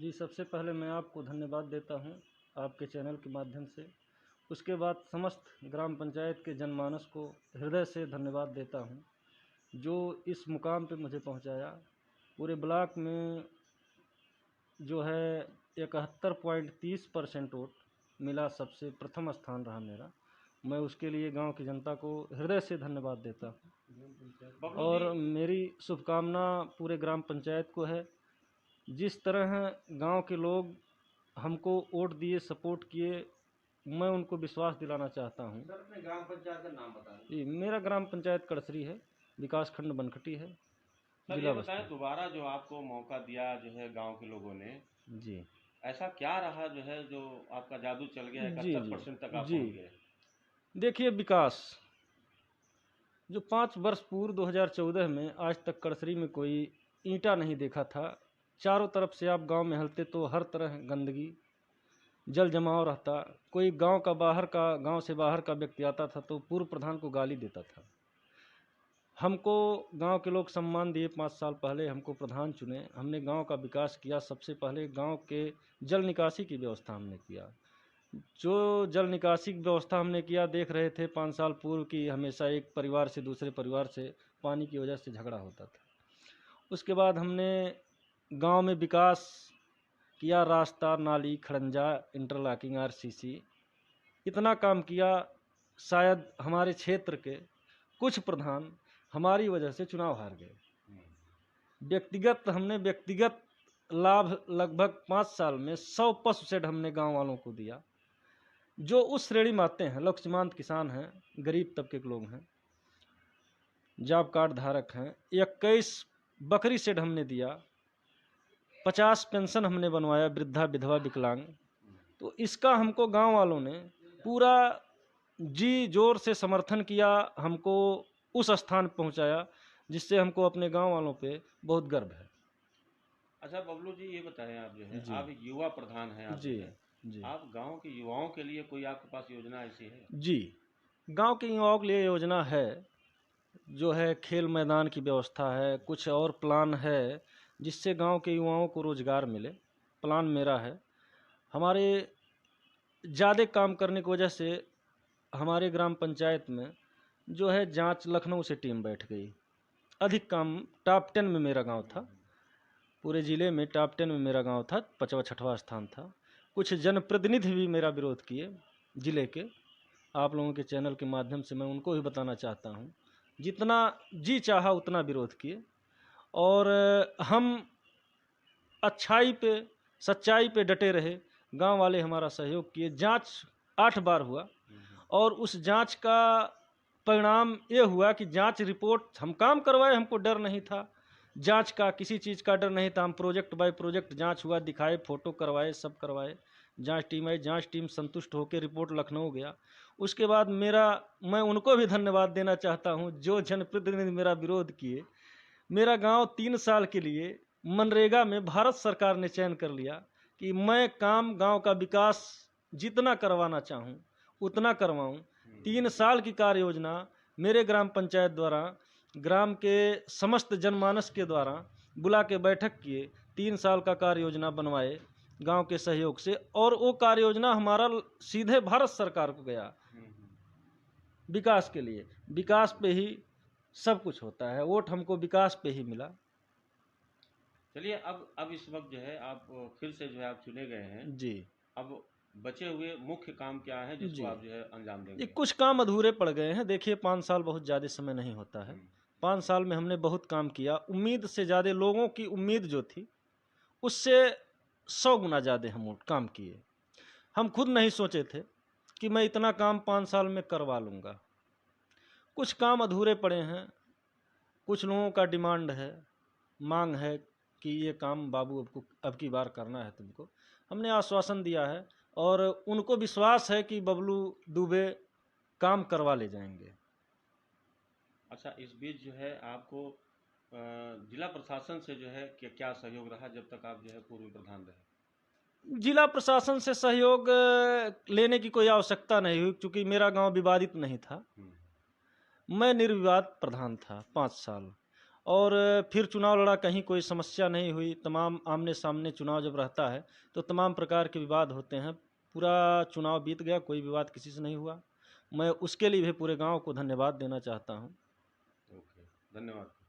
जी, सबसे पहले मैं आपको धन्यवाद देता हूँ आपके चैनल के माध्यम से। उसके बाद समस्त ग्राम पंचायत के जनमानस को हृदय से धन्यवाद देता हूँ, जो इस मुकाम पे मुझे पहुँचाया। पूरे ब्लॉक में जो है 71.30% वोट मिला, सबसे प्रथम स्थान रहा मेरा। मैं उसके लिए गांव की जनता को हृदय से धन्यवाद देता हूँ। और मेरी शुभकामना पूरे ग्राम पंचायत को है। जिस तरह गांव के लोग हमको वोट दिए, सपोर्ट किए, मैं उनको विश्वास दिलाना चाहता हूं। सर, अपने ग्राम पंचायत का नाम बताएं। जी, मेरा ग्राम पंचायत कड़सरी है, विकास खंड बनखटी है, सर जिला ये बताएं, बस्ती। दोबारा जो आपको मौका दिया जो है गांव के लोगों ने, जी ऐसा क्या रहा जो है जो आपका जादू चल गया, जी 71% तक आप जी पहुंच गए? देखिए, विकास जो 5 वर्ष पूर्व 2014 में आज तक कड़सरी में कोई ईंटा नहीं देखा था। चारों तरफ से आप गांव में हलते तो हर तरह गंदगी, जल जमाव रहता। कोई गांव से बाहर का व्यक्ति आता था तो पूर्व प्रधान को गाली देता था। हमको गांव के लोग सम्मान दिए, 5 साल पहले हमको प्रधान चुने, हमने गांव का विकास किया। सबसे पहले गांव के जल निकासी की व्यवस्था हमने किया। जो जल निकासी की व्यवस्था हमने किया, देख रहे थे 5 साल पूर्व की हमेशा एक परिवार से दूसरे परिवार से पानी की वजह से झगड़ा होता था। उसके बाद हमने गांव में विकास किया, रास्ता, नाली, खड़ंजा, इंटरलॉकिंग, आरसीसी, इतना काम किया। शायद हमारे क्षेत्र के कुछ प्रधान हमारी वजह से चुनाव हार गए। व्यक्तिगत लाभ लगभग 5 साल में 100 पशु शेड हमने गांव वालों को दिया, जो उस श्रेणी में आते हैं, लक्ष्य सीमांत किसान हैं, गरीब तबके के लोग हैं, जॉब कार्ड धारक हैं। 21 बकरी शेड हमने दिया, 50 पेंशन हमने बनवाया, वृद्धा, विधवा, विकलांग। तो इसका हमको गांव वालों ने पूरा जी जोर से समर्थन किया, हमको उस स्थान पहुंचाया जिससे हमको अपने गांव वालों पे बहुत गर्व है। अच्छा बबलू जी, ये बताएं, आप जो है जी आप युवा प्रधान हैं, आप जी जो है जी आप गांव के युवाओं के लिए कोई आपके पास योजना ऐसी है? जी गांव के युवाओं के लिए योजना है, जो है खेल मैदान की व्यवस्था है, कुछ और प्लान है जिससे गांव के युवाओं को रोजगार मिले। प्लान मेरा है। हमारे ज़्यादा काम करने की वजह से हमारे ग्राम पंचायत में जो है जांच, लखनऊ से टीम बैठ गई। अधिक काम टॉप 10 में मेरा गांव था, पूरे ज़िले में टॉप 10 में मेरा गांव था, 5वां 6वां स्थान था। कुछ जनप्रतिनिधि भी मेरा विरोध किए ज़िले के। आप लोगों के चैनल के माध्यम से मैं उनको भी बताना चाहता हूँ, जितना जी चाहा उतना विरोध किए। और हम अच्छाई पे, सच्चाई पे डटे रहे। गांव वाले हमारा सहयोग किए। जांच 8 बार हुआ और उस जांच का परिणाम ये हुआ कि जांच रिपोर्ट, हम काम करवाए, हमको डर नहीं था जांच का, किसी चीज़ का डर नहीं था। हम प्रोजेक्ट बाय प्रोजेक्ट जांच हुआ, दिखाए, फोटो करवाए, सब करवाए। जांच टीम आई, जांच टीम संतुष्ट होकर रिपोर्ट लखनऊ गया। उसके बाद मैं उनको भी धन्यवाद देना चाहता हूँ जो जनप्रतिनिधि मेरा विरोध किए। मेरा गांव 3 साल के लिए मनरेगा में भारत सरकार ने चयन कर लिया कि मैं काम, गांव का विकास जितना करवाना चाहूं उतना करवाऊं। 3 साल की कार्य योजना मेरे ग्राम पंचायत द्वारा, ग्राम के समस्त जनमानस के द्वारा बुला के बैठक किए, 3 साल का कार्य योजना बनवाए गांव के सहयोग से। और वो कार्य योजना हमारा सीधे भारत सरकार को गया विकास के लिए। विकास पे ही सब कुछ होता है, वोट हमको विकास पे ही मिला। चलिए, अब इस वक्त जो है आप फिर से जो है आप चुने गए हैं। जी अब बचे हुए मुख्य काम क्या है जिसको जी आप जो है अंजाम ये देंगे? कुछ काम अधूरे पड़ गए हैं। देखिए, 5 साल बहुत ज़्यादा समय नहीं होता है। 5 साल में हमने बहुत काम किया। उम्मीद से ज़्यादा, लोगों की उम्मीद जो थी उससे 100 गुना ज़्यादा हम काम किए। हम खुद नहीं सोचे थे कि मैं इतना काम 5 साल में करवा लूँगा। कुछ काम अधूरे पड़े हैं। कुछ लोगों का डिमांड है, मांग है कि ये काम बाबू अब की बार करना है तुमको। हमने आश्वासन दिया है और उनको विश्वास है कि बबलू दुबे काम करवा ले जाएंगे। अच्छा, इस बीच जो है आपको जिला प्रशासन से जो है क्या सहयोग रहा जब तक आप जो है पूर्व प्रधान रहे? जिला प्रशासन से सहयोग लेने की कोई आवश्यकता नहीं हुई, क्योंकि मेरा गांव विवादित नहीं था। मैं निर्विवाद प्रधान था 5 साल। और फिर चुनाव लड़ा, कहीं कोई समस्या नहीं हुई। तमाम आमने सामने चुनाव जब रहता है तो तमाम प्रकार के विवाद होते हैं। पूरा चुनाव बीत गया, कोई विवाद किसी से नहीं हुआ। मैं उसके लिए भी पूरे गांव को धन्यवाद देना चाहता हूं। ओके, धन्यवाद।